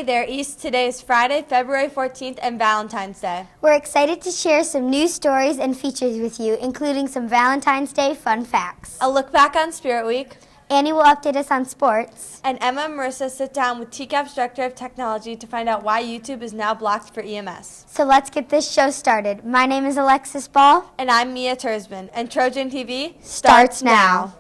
there, East. Today is Friday, February 14th, and Valentine's Day. We're excited to share some news stories and features with you, including some Valentine's Day fun facts. A look back on Spirit Week. Annie will update us on sports. And Emma and Marissa sit down with TCAP's Director of Technology to find out why YouTube is now blocked for EMS. So let's get this show started. My name is Alexis Ball. And I'm Mia Tersman. And Trojan TV starts now.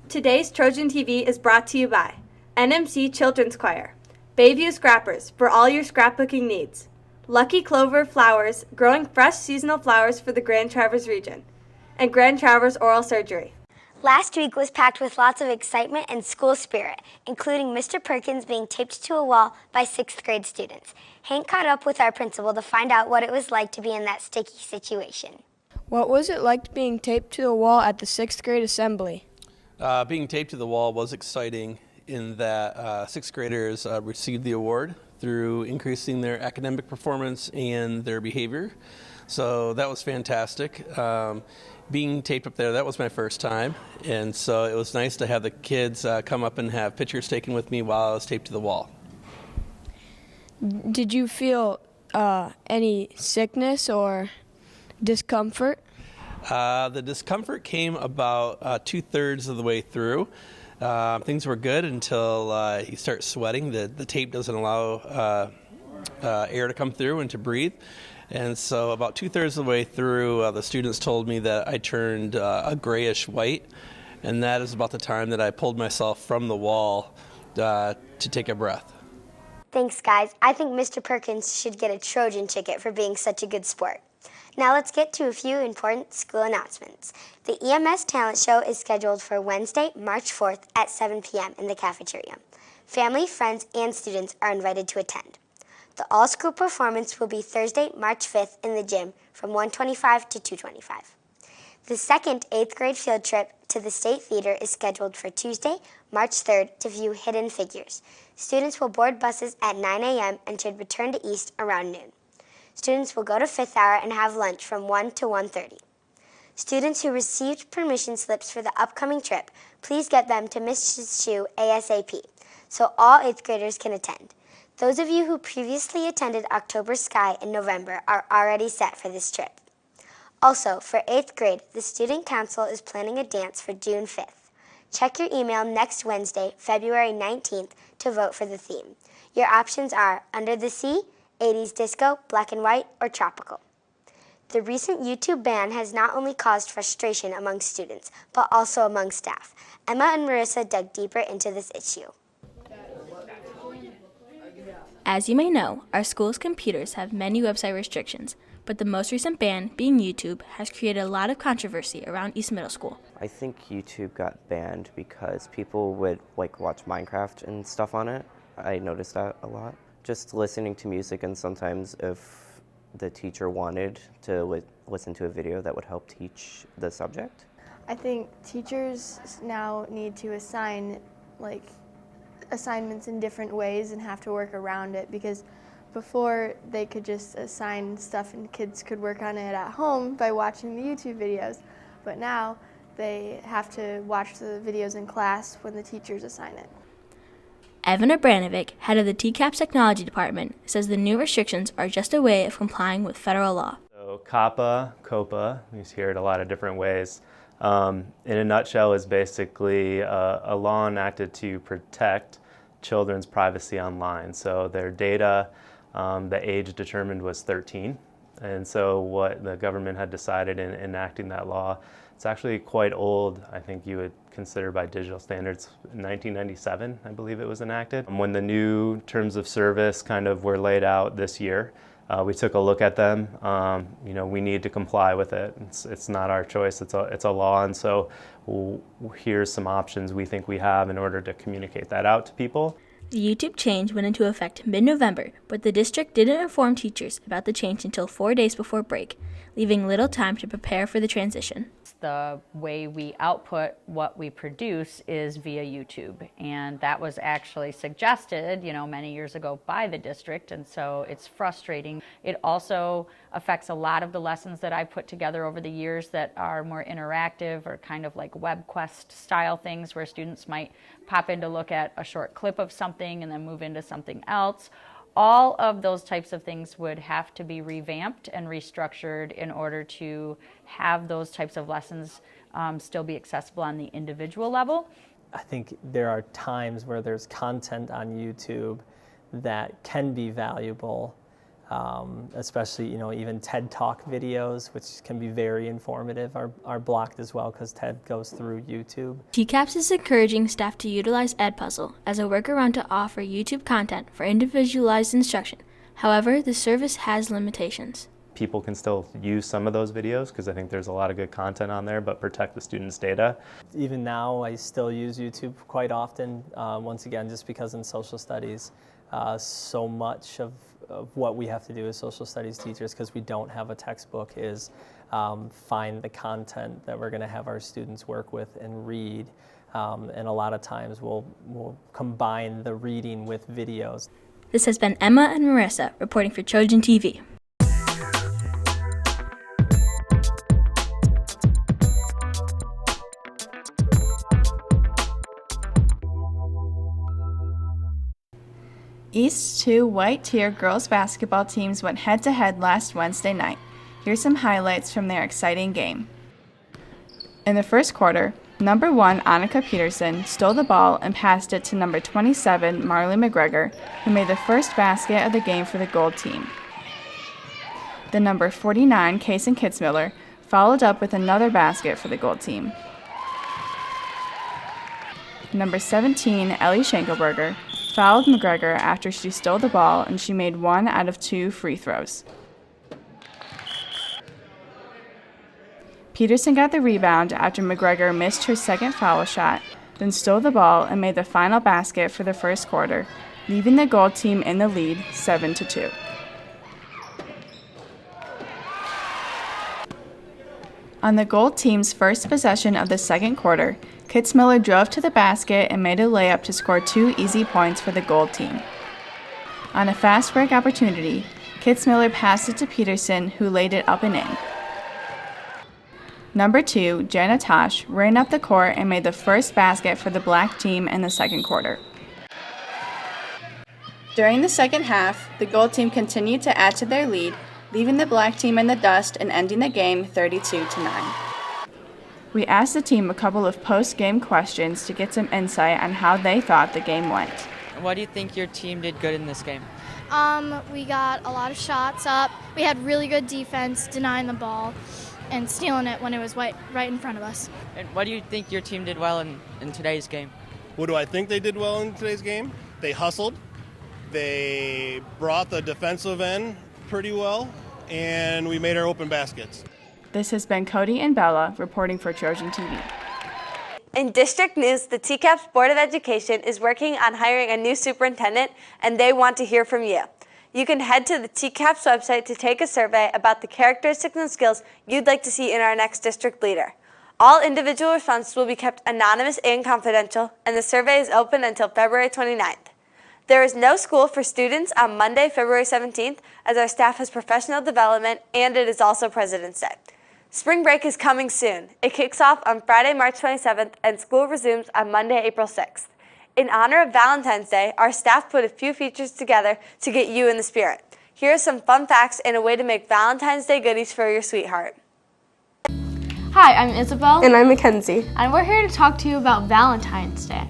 Today's Trojan TV is brought to you by NMC Children's Choir, Bayview Scrappers for all your scrapbooking needs, Lucky Clover Flowers, growing fresh seasonal flowers for the Grand Traverse region, and Grand Traverse Oral Surgery. Last week was packed with lots of excitement and school spirit, including Mr. Perkins being taped to a wall by 6th grade students. Hank caught up with our principal to find out what it was like to be in that sticky situation. What was it like being taped to the wall at the 6th grade assembly? Being taped to the wall was exciting in that sixth graders received the award through increasing their academic performance and their behavior. So that was fantastic. Being taped up there, that was my first time. And so it was nice to have the kids come up and have pictures taken with me while I was taped to the wall. Did you feel any sickness or discomfort? The discomfort came about 2/3 of the way through. Things were good until you start sweating. The tape doesn't allow air to come through and to breathe. And so about 2/3 of the way through, the students told me that I turned a grayish white. And that is about the time that I pulled myself from the wall to take a breath. Thanks, guys. I think Mr. Perkins should get a Trojan ticket for being such a good sport. Now let's get to a few important school announcements. The EMS Talent Show is scheduled for Wednesday, March 4th at 7 p.m. in the cafeteria. Family, friends, and students are invited to attend. The all-school performance will be Thursday, March 5th in the gym from 1:25 to 2:25. The second 8th grade field trip to the State Theater is scheduled for Tuesday, March 3rd to view Hidden Figures. Students will board buses at 9 a.m. and should return to East around noon. Students will go to 5th hour and have lunch from 1 to 1:30. Students who received permission slips for the upcoming trip, please get them to Mrs. Shu ASAP, so all 8th graders can attend. Those of you who previously attended October Sky in November are already set for this trip. Also, for 8th grade, the Student Council is planning a dance for June 5th. Check your email next Wednesday, February 19th, to vote for the theme. Your options are Under the Sea, 80s disco, black and white, or tropical. The recent YouTube ban has not only caused frustration among students, but also among staff. Emma and Marissa dug deeper into this issue. As you may know, our school's computers have many website restrictions, but the most recent ban, being YouTube, has created a lot of controversy around East Middle School. I think YouTube got banned because people would watch Minecraft and stuff on it. I noticed that a lot. Just listening to music, and sometimes if the teacher wanted to listen to a video that would help teach the subject. I think teachers now need to assign assignments in different ways and have to work around it, because before they could just assign stuff and kids could work on it at home by watching the YouTube videos, but now they have to watch the videos in class when the teachers assign it. Evan Abranovic, head of the TCAP's Technology Department, says the new restrictions are just a way of complying with federal law. So COPPA, you hear it a lot of different ways. In a nutshell, is basically a law enacted to protect children's privacy online. So their data, the age determined was 13. And so what the government had decided in enacting that law, it's actually quite old. I think you would consider by digital standards, in 1997, I believe it was enacted. When the new terms of service kind of were laid out this year, we took a look at them. We need to comply with it. It's not our choice. It's a law, and so here's some options we think we have in order to communicate that out to people. The YouTube change went into effect mid-November, but the district didn't inform teachers about the change until 4 days before break, leaving little time to prepare for the transition. The way we output what we produce is via YouTube, and that was actually suggested, many years ago by the district, and so it's frustrating. It also affects a lot of the lessons that I put together over the years that are more interactive or kind of like WebQuest style things where students might pop in to look at a short clip of something and then move into something else. All of those types of things would have to be revamped and restructured in order to have those types of lessons still be accessible on the individual level. I think there are times where there's content on YouTube that can be valuable, especially even TED Talk videos, which can be very informative, are blocked as well because TED goes through YouTube. TCAPS is encouraging staff to utilize Edpuzzle as a workaround to offer YouTube content for individualized instruction. However, the service has limitations. People can still use some of those videos because I think there's a lot of good content on there, but protect the students' data. Even now, I still use YouTube quite often, once again, just because in social studies, so much of what we have to do as social studies teachers, because we don't have a textbook, is find the content that we're going to have our students work with and read. And a lot of times we'll combine the reading with videos. This has been Emma and Marissa reporting for TrojanTV. East's two white-tier girls basketball teams went head-to-head last Wednesday night. Here's some highlights from their exciting game. In the first quarter, number 1 Annika Peterson stole the ball and passed it to number 27 Marley McGregor, who made the first basket of the game for the gold team. The number 49 Kaysen Kitzmiller followed up with another basket for the gold team. Number 17 Ellie Schenkelberger fouled McGregor after she stole the ball, and she made 1 out of 2 free throws. Peterson got the rebound after McGregor missed her second foul shot, then stole the ball and made the final basket for the first quarter, leaving the gold team in the lead 7-2. On the gold team's first possession of the second quarter, Kitzmiller drove to the basket and made a layup to score 2 easy points for the gold team. On a fast break opportunity, Kitzmiller passed it to Peterson, who laid it up and in. Number 2, Jana Tosh, ran up the court and made the first basket for the black team in the second quarter. During the second half, the gold team continued to add to their lead, leaving the black team in the dust and ending the game 32-9. We asked the team a couple of post-game questions to get some insight on how they thought the game went. What do you think your team did good in this game? We got a lot of shots up. We had really good defense, denying the ball and stealing it when it was right in front of us. And what do you think your team did well in today's game? What do I think they did well in today's game? They hustled. They brought the defensive end pretty well, and we made our open baskets. This has been Cody and Bella reporting for TrojanTV. In district news, the TCAPS Board of Education is working on hiring a new superintendent, and they want to hear from you. You can head to the TCAPS website to take a survey about the characteristics and skills you'd like to see in our next district leader. All individual responses will be kept anonymous and confidential, and the survey is open until February 29th. There is no school for students on Monday, February 17th, as our staff has professional development, and it is also President's Day. Spring break is coming soon. It kicks off on Friday, March 27th, and school resumes on Monday, April 6th. In honor of Valentine's Day, our staff put a few features together to get you in the spirit. Here are some fun facts and a way to make Valentine's Day goodies for your sweetheart. Hi, I'm Isabel. And I'm Mackenzie. And we're here to talk to you about Valentine's Day.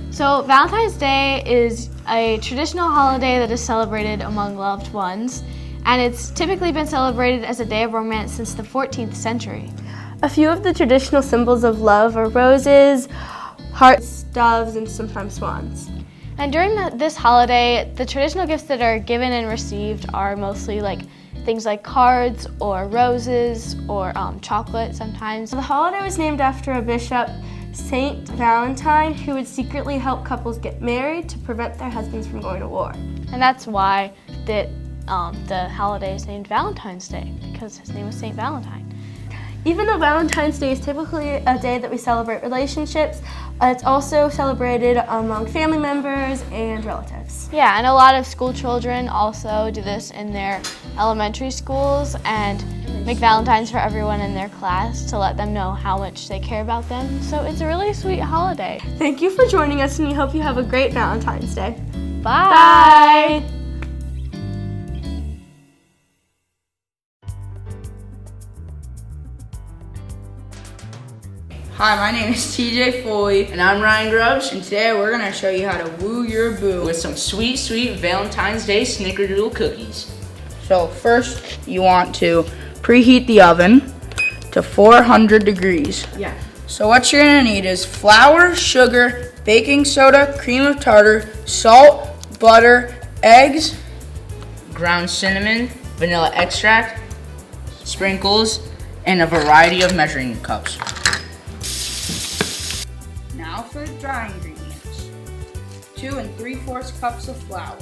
So Valentine's Day is a traditional holiday that is celebrated among loved ones, and it's typically been celebrated as a day of romance since the 14th century. A few of the traditional symbols of love are roses, hearts, doves, and sometimes swans. And during this holiday, the traditional gifts that are given and received are mostly things like cards or roses or chocolate sometimes. The holiday was named after a bishop, Saint Valentine, who would secretly help couples get married to prevent their husbands from going to war. And that's why that the holiday is named Valentine's Day because his name was Saint Valentine. Even though Valentine's Day is typically a day that we celebrate relationships, it's also celebrated among family members and relatives. Yeah, and a lot of school children also do this in their elementary schools and make Valentines for everyone in their class to let them know how much they care about them. So it's a really sweet holiday. Thank you for joining us, and we hope you have a great Valentine's Day. Bye! Hi, my name is TJ Foley. And I'm Ryan Grubbs, and today we're gonna show you how to woo your boo with some sweet, sweet Valentine's Day snickerdoodle cookies. So first, you want to preheat the oven to 400 degrees. Yeah. So what you're gonna need is flour, sugar, baking soda, cream of tartar, salt, butter, eggs, ground cinnamon, vanilla extract, sprinkles, and a variety of measuring cups. Now for the dry ingredients. 2 3/4 cups of flour.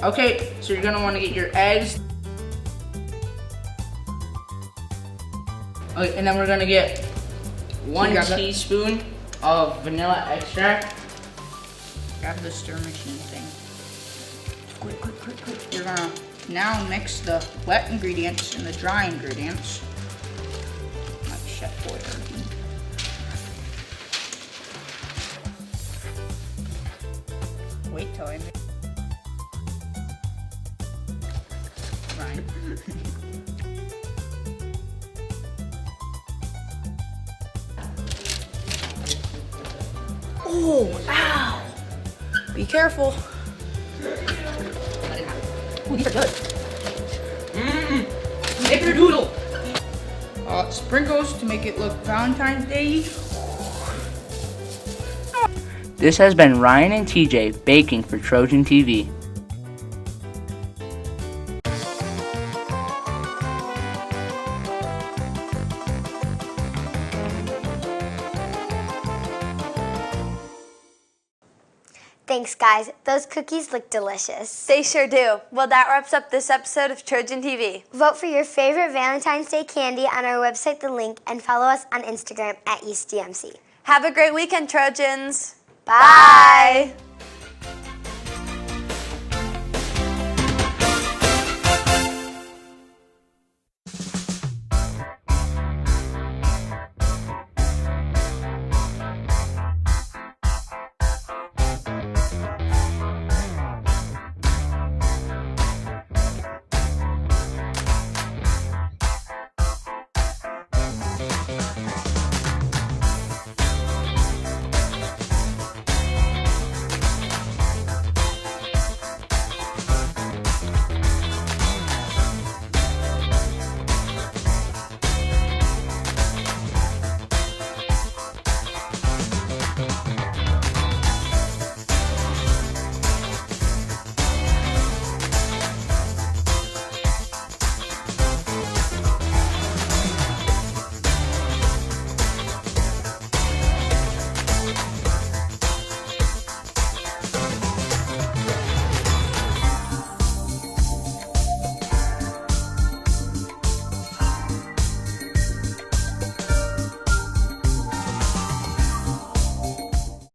Okay, so you're gonna want to get your eggs. Okay, and then we're gonna get 1 teaspoon of vanilla extract. Grab the stir machine thing. Quick, quick, quick, quick. You're gonna now mix the wet ingredients and the dry ingredients. Like Chef Boyardee. Wait till I mix. Right. Oh, ow. Be careful. Ooh, these are good. Snickerdoodle. Sprinkles to make it look Valentine's Day. This has been Ryan and TJ baking for Trojan TV. Thanks, guys. Those cookies look delicious. They sure do. Well, that wraps up this episode of Trojan TV. Vote for your favorite Valentine's Day candy on our website, The Link, and follow us on Instagram @EastDMC. Have a great weekend, Trojans. Bye.